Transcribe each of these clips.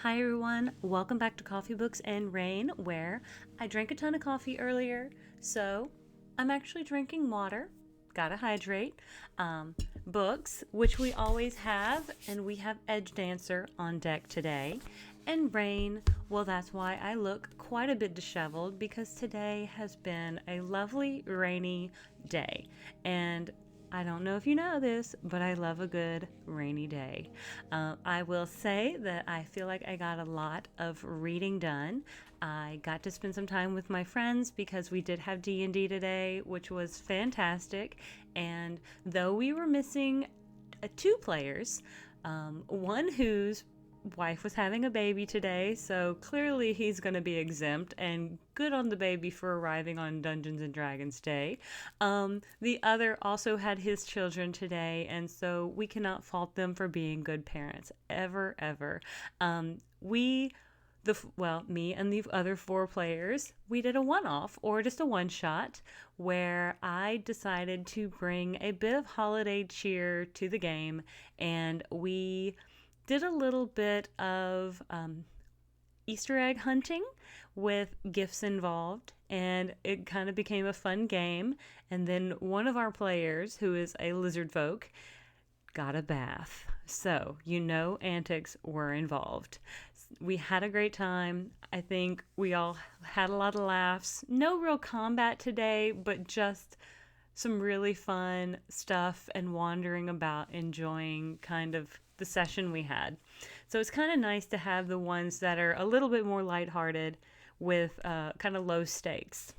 Hi everyone, welcome back to Coffee Books and Rain, where I drank a ton of coffee earlier, so I'm actually drinking water. Gotta hydrate. Um, Books, which we always have, and we have Edgedancer on deck today. And rain, well, that's why I look quite a bit disheveled because today has been a lovely rainy day. And I don't know if you know this, but I love a good rainy day. I will say that I feel like I got a lot of reading done. I got to spend some time with my friends because we did have D&D today, which was fantastic. And though we were missing two players, one whose wife was having a baby today, so clearly he's going to be exempt and good on the baby for arriving on Dungeons and Dragons Day. The other also had his children today, and so we cannot fault them for being good parents ever, ever. We me and the other four players, we did a one-off or just a one-shot where I decided to bring a bit of holiday cheer to the game, and we did a little bit of Easter egg hunting with gifts involved, and it kind of became a fun game. And then one of our players, who is a lizard folk, got a bath. So, antics were involved. We had a great time. I think we all had a lot of laughs. No real combat today, but just some really fun stuff and wandering about, enjoying kind of the session we had. So it's kind of nice to have the ones that are a little bit more lighthearted with kind of low stakes.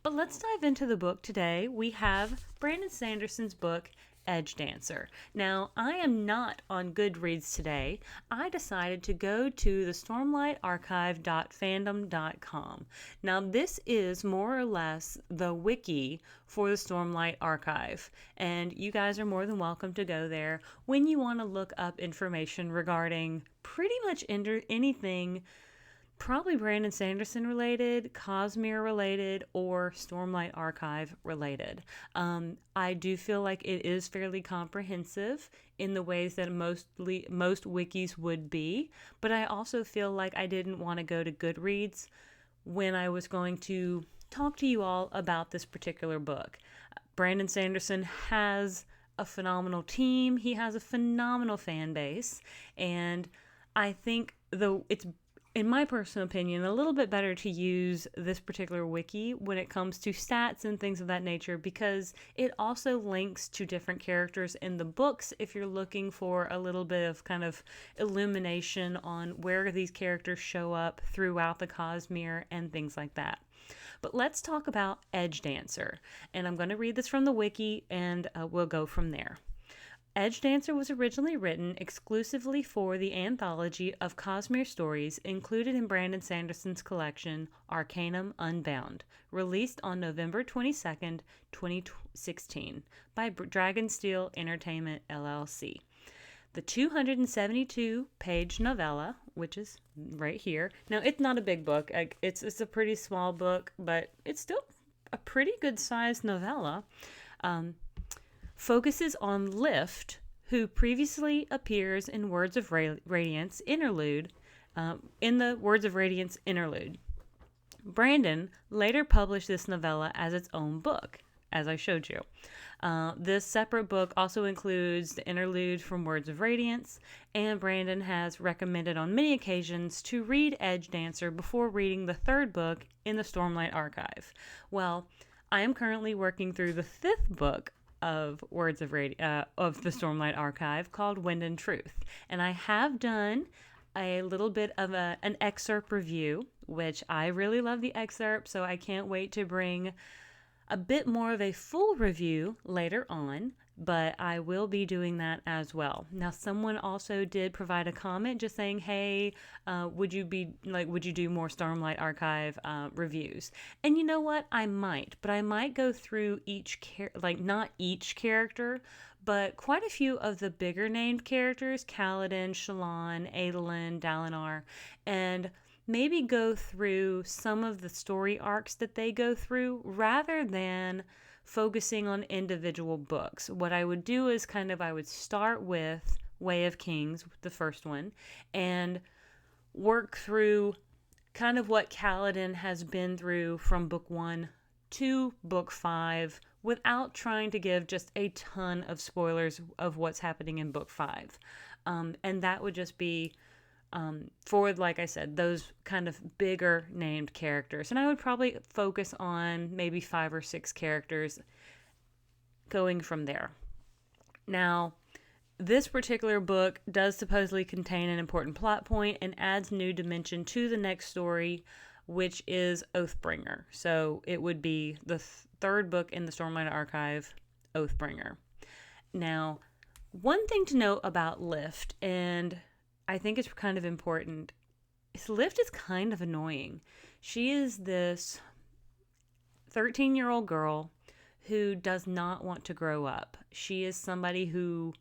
But let's dive into the book today. We have Brandon Sanderson's book, Edgedancer. Now, I am not on Goodreads today. I decided to go to the stormlightarchive.fandom.com. Now, this is more or less the wiki for the Stormlight Archive, and you guys are more than welcome to go there when you want to look up information regarding pretty much anything probably Brandon Sanderson related, Cosmere related, or Stormlight Archive related. I do feel like it is fairly comprehensive in the ways that most wikis would be, but I also feel like I didn't want to go to Goodreads when I was going to talk to you all about this particular book. Brandon Sanderson has a phenomenal team. He has a phenomenal fan base, and I think though it's, in my personal opinion, a little bit better to use this particular wiki when it comes to stats and things of that nature, because it also links to different characters in the books if you're looking for a little bit of kind of illumination on where these characters show up throughout the Cosmere and things like that. But let's talk about Edgedancer, and I'm going to read this from the wiki, and we'll go from there. Edgedancer was originally written exclusively for the anthology of Cosmere stories included in Brandon Sanderson's collection Arcanum Unbound, released on November 22nd, 2016 by Dragonsteel Entertainment LLC. The 272-page novella, which is right here. Now, it's not a big book. It's a pretty small book, but it's still a pretty good-sized novella. Focuses on Lift, who previously appears in Words of Radiance interlude, in the Words of Radiance interlude. Brandon later published this novella as its own book, as I showed you. This separate book also includes the interlude from Words of Radiance, and Brandon has recommended on many occasions to read Edgedancer before reading the third book in the Stormlight Archive. Well, I am currently working through the fifth book of Words of of the Stormlight Archive, called Wind and Truth, and I have done a little bit of an excerpt review, which I really love the excerpt, so I can't wait to bring a bit more of a full review later on, but I will be doing that as well. Now, someone also did provide a comment just saying, hey, would you do more Stormlight Archive reviews? And you know what? I might, but I might go through not each character, but quite a few of the bigger named characters, Kaladin, Shallan, Adolin, Dalinar, and maybe go through some of the story arcs that they go through rather than focusing on individual books. What I would do is I would start with Way of Kings, the first one, and work through kind of what Kaladin has been through from book 1 to book 5 without trying to give just a ton of spoilers of what's happening in book 5. And that would just be for, like I said, those kind of bigger named characters. And I would probably focus on maybe 5 or 6 characters going from there. Now, this particular book does supposedly contain an important plot point and adds new dimension to the next story, which is Oathbringer. So it would be the third book in the Stormlight Archive, Oathbringer. Now, one thing to note about Lift, and I think it's kind of important, is Lift is kind of annoying. She is this 13-year-old girl who does not want to grow up. She is somebody who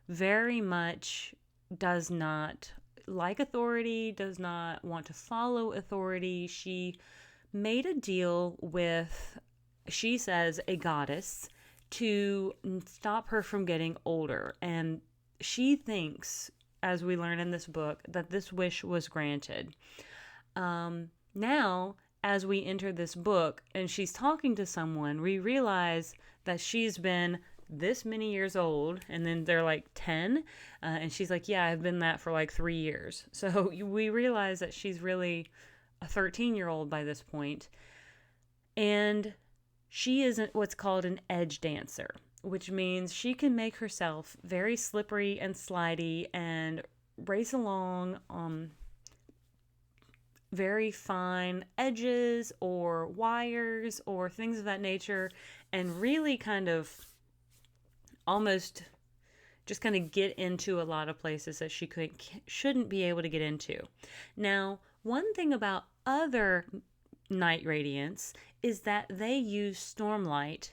very much does not like authority, does not want to follow authority. She made a deal with, she says, a goddess to stop her from getting older. And she thinks, as we learn in this book, that this wish was granted. Now, as we enter this book and she's talking to someone, we realize that she's been this many years old, and then they're like 10, and she's like, yeah, I've been that for like 3 years. So we realize that she's really a 13-year-old by this point, and she isn't what's called an Edgedancer, which means she can make herself very slippery and slidey and race along very fine edges or wires or things of that nature, and really kind of almost just kind of get into a lot of places that she shouldn't be able to get into. Now, one thing about other Night Radiants is that they use Stormlight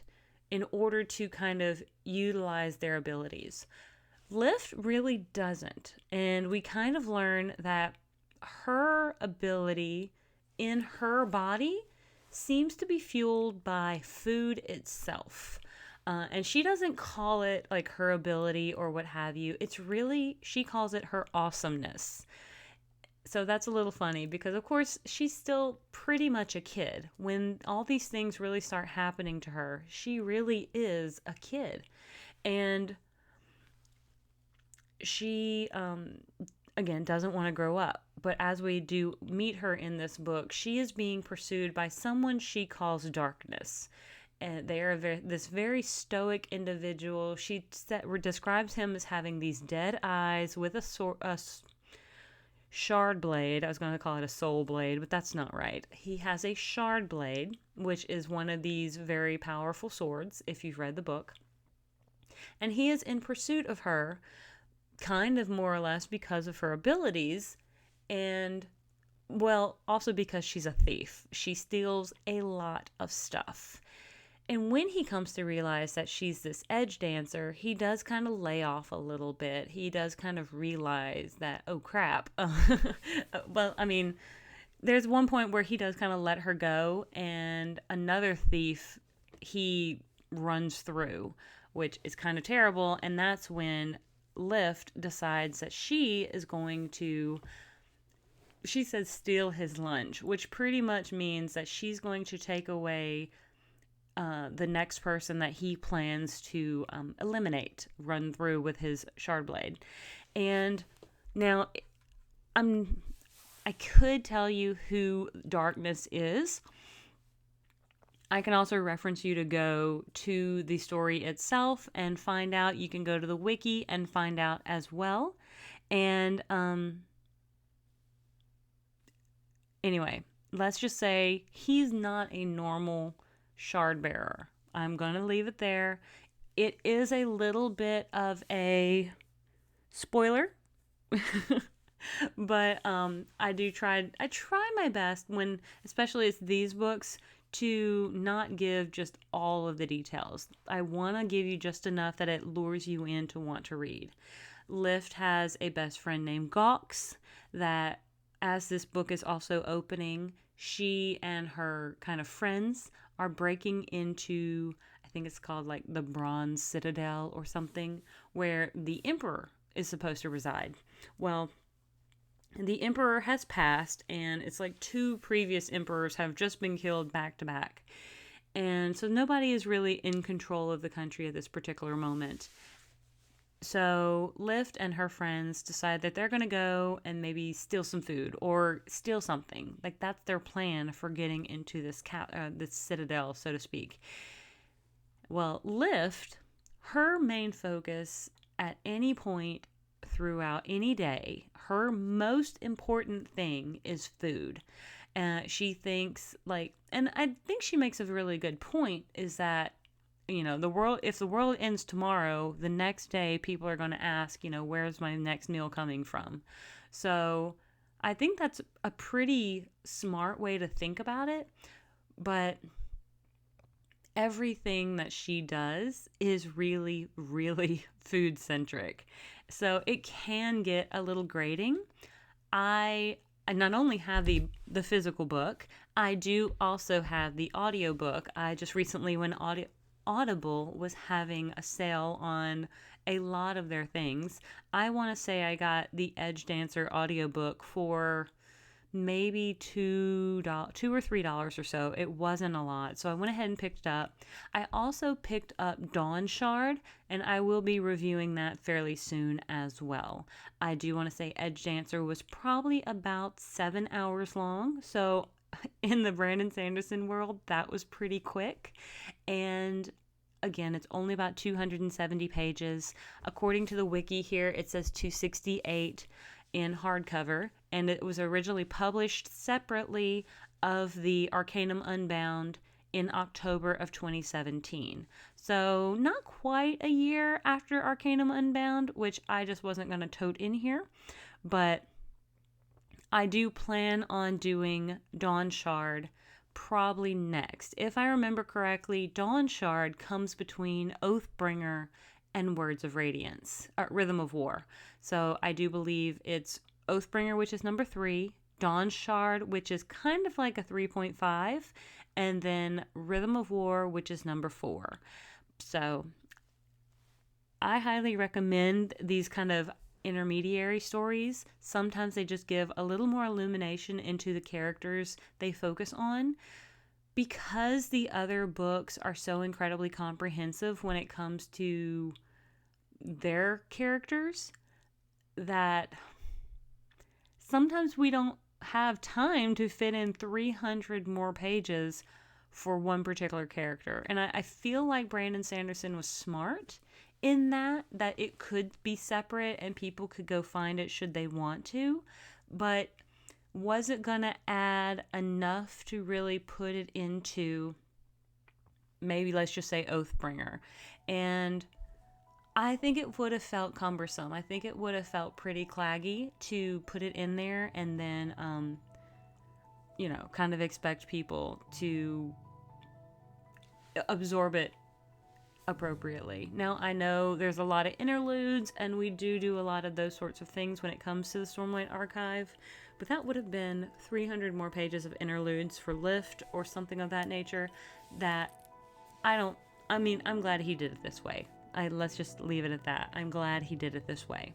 in order to kind of utilize their abilities. Lift really doesn't, and we kind of learn that her ability in her body seems to be fueled by food itself. And she doesn't call it like her ability or what have you. It's really, she calls it her awesomeness. So that's a little funny because, of course, she's still pretty much a kid. When all these things really start happening to her, she really is a kid. And she, again, doesn't want to grow up. But as we do meet her in this book, she is being pursued by someone she calls Darkness. And they are this very stoic individual. She describes him as having these dead eyes with a shard blade. I was going to call it a soul blade, but that's not right. He has a shard blade, which is one of these very powerful swords, if you've read the book. And he is in pursuit of her, kind of more or less because of her abilities, and, well, also because she's a thief. She steals a lot of stuff. And when he comes to realize that she's this Edgedancer, he does kind of lay off a little bit. He does kind of realize that, oh crap. Well, I mean, there's one point where he does kind of let her go, and another thief he runs through, which is kind of terrible. And that's when Lift decides that she is going to, she says, steal his lunch, which pretty much means that she's going to take away the next person that he plans to eliminate, run through with his shard blade. And now I could tell you who Darkness is. I can also reference you to go to the story itself and find out. You can go to the wiki and find out as well. And anyway, let's just say he's not a normal shard bearer. I'm going to leave it there. It is a little bit of a spoiler. But I try my best when, especially it's these books, to not give just all of the details. I want to give you just enough that it lures you in to want to read. Lift has a best friend named Gawx that, as this book is also opening, she and her kind of friends are breaking into, I think it's called like the Bronze Citadel or something, where the Emperor is supposed to reside. Well, the emperor has passed, and it's like two previous emperors have just been killed back to back. And so nobody is really in control of the country at this particular moment. So Lift and her friends decide that they're going to go and maybe steal some food or steal something. Like, that's their plan for getting into this citadel, so to speak. Well, Lift, her main focus at any point throughout any day, her most important thing is food. She thinks, like, and I think she makes a really good point, is that, if the world ends tomorrow, the next day people are going to ask, where's my next meal coming from? So I think that's a pretty smart way to think about it. But everything that she does is really, really food centric. So it can get a little grating. I not only have the physical book, I do also have the audio book. I just recently, when Audible was having a sale on a lot of their things, I want to say I got the Edgedancer audiobook for maybe $2 or $3 or so. It wasn't a lot, so I went ahead and picked it up. I also picked up Dawn Shard, and I will be reviewing that fairly soon as well. I do want to say Edgedancer was probably about 7 hours long, so in the Brandon Sanderson world, that was pretty quick. And again, it's only about 270 pages. According to the wiki here, it says 268 in hardcover, and it was originally published separately of the Arcanum Unbound in October of 2017. So not quite a year after Arcanum Unbound, which I just wasn't going to tote in here, but I do plan on doing Dawn Shard probably next. If I remember correctly, Dawn Shard comes between Oathbringer and Words of Radiance, Rhythm of War. So I do believe it's Oathbringer, which is number 3, Dawn Shard, which is kind of like a 3.5, and then Rhythm of War, which is number 4. So I highly recommend these kind of intermediary stories. Sometimes they just give a little more illumination into the characters they focus on, because the other books are so incredibly comprehensive when it comes to their characters, that sometimes we don't have time to fit in 300 more pages for one particular character. And I feel like Brandon Sanderson was smart in that it could be separate and people could go find it should they want to, but was it gonna add enough to really put it into, maybe let's just say, Oathbringer? And I think it would have felt cumbersome. I think it would have felt pretty claggy to put it in there and then kind of expect people to absorb it appropriately. Now, I know there's a lot of interludes, and we do a lot of those sorts of things when it comes to the Stormlight Archive, but that would have been 300 more pages of interludes for Lift or something of that nature that I'm glad he did it this way. Let's just leave it at that. I'm glad he did it this way.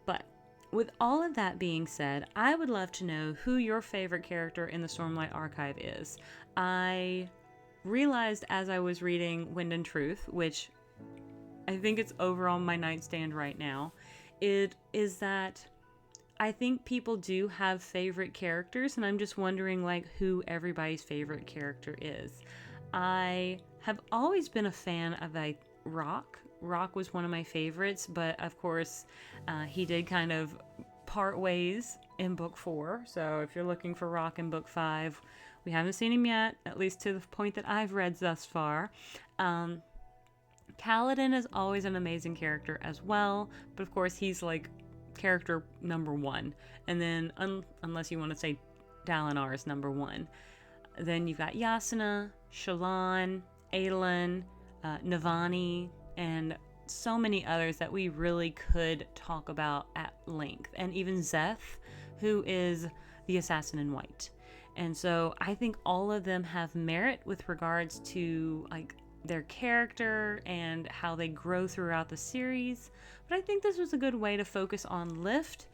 But with all of that being said, I would love to know who your favorite character in the Stormlight Archive is. I realized as I was reading Wind and Truth, which I think it's over on my nightstand right now, it is that I think people do have favorite characters, and I'm just wondering who everybody's favorite character is. I have always been a fan of Rock. Rock was one of my favorites, but of course he did kind of part ways in book 4. So if you're looking for Rock in book 5, we haven't seen him yet, at least to the point that I've read thus far. Kaladin is always an amazing character as well, but of course he's character number 1. And then unless you want to say Dalinar is number 1. Then you've got Yasuna, Shallan, Adolin, Navani, and so many others that we really could talk about at length. And even Zeth, who is the assassin in white. And so I think all of them have merit with regards to their character and how they grow throughout the series. But I think this was a good way to focus on Lift,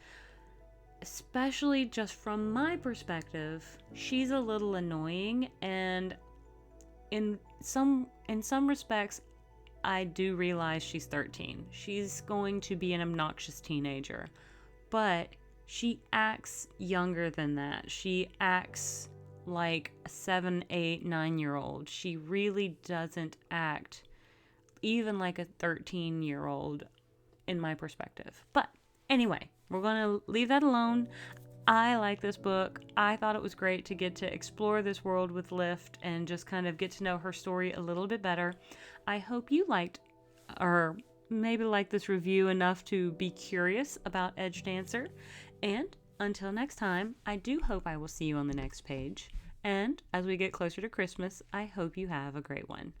especially just from my perspective, she's a little annoying, and in some respects, I do realize she's 13. She's going to be an obnoxious teenager, but she acts younger than that. She acts like a 7, 8, 9-year-old. She really doesn't act even like a 13-year-old in my perspective. But anyway, we're going to leave that alone. I like this book. I thought it was great to get to explore this world with Lift and just kind of get to know her story a little bit better. I hope you liked, or maybe liked, this review enough to be curious about Edgedancer. And until next time, I do hope I will see you on the next page. And as we get closer to Christmas, I hope you have a great one.